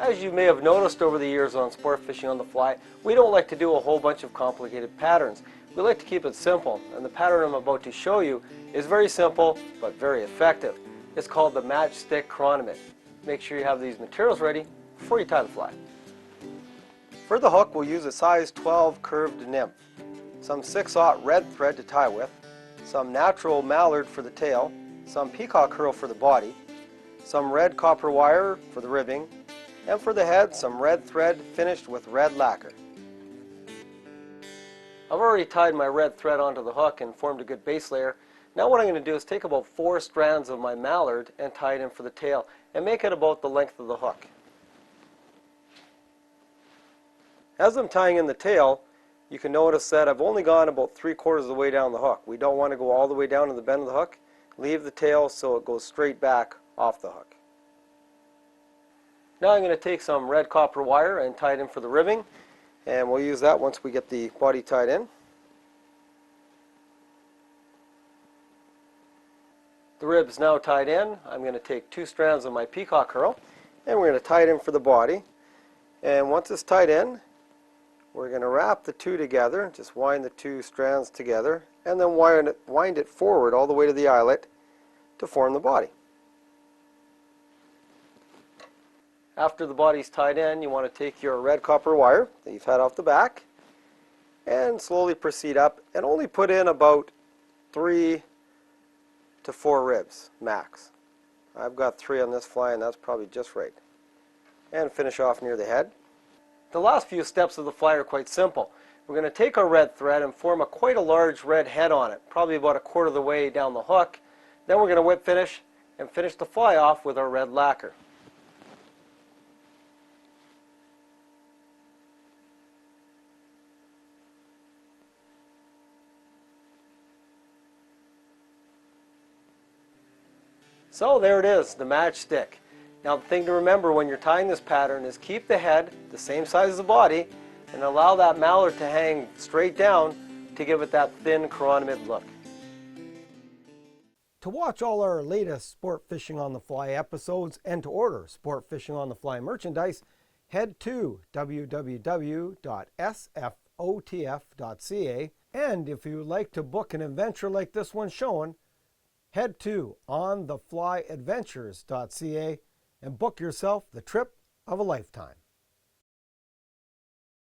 As you may have noticed over the years on sport fishing on the fly, we don't like to do a whole bunch of complicated patterns. We like to keep it simple, and the pattern I'm about to show you is very simple but very effective. It's called the matchstick chironomid. Make sure you have these materials ready before you tie the fly. For the hook, we'll use a size 12 curved nymph, some 6/0 red thread to tie with, some natural mallard for the tail, some peacock herl for the body, some red copper wire for the ribbing, and for the head, some red thread finished with red lacquer. I've already tied my red thread onto the hook and formed a good base layer. Now what I'm going to do is take about 4 strands of my mallard and tie it in for the tail and make it about the length of the hook. As I'm tying in the tail, you can notice that I've only gone about 3/4 of the way down the hook. We don't want to go all the way down to the bend of the hook. Leave the tail so it goes straight back off the hook. Now I'm going to take some red copper wire and tie it in for the ribbing, and we'll use that once we get the body tied in. The rib's now tied in. I'm going to take 2 strands of my peacock herl and we're going to tie it in for the body. And once it's tied in, we're going to wrap the two together, just wind the 2 strands together, and then wind it forward all the way to the eyelet to form the body. After the body's tied in, you want to take your red copper wire that you've had off the back and slowly proceed up and only put in about 3 to 4 ribs max. I've got 3 on this fly and that's probably just right. And finish off near the head. The last few steps of the fly are quite simple. We're going to take our red thread and form quite a large red head on it, probably about 1/4 of the way down the hook. Then we're going to whip finish and finish the fly off with our red lacquer. So there it is, the matchstick. Now the thing to remember when you're tying this pattern is keep the head the same size as the body and allow that mallard to hang straight down to give it that thin chironomid look. To watch all our latest Sport Fishing on the Fly episodes and to order Sport Fishing on the Fly merchandise, head to www.sfotf.ca, and if you would like to book an adventure like this one shown, head to ontheflyadventures.ca and book yourself the trip of a lifetime.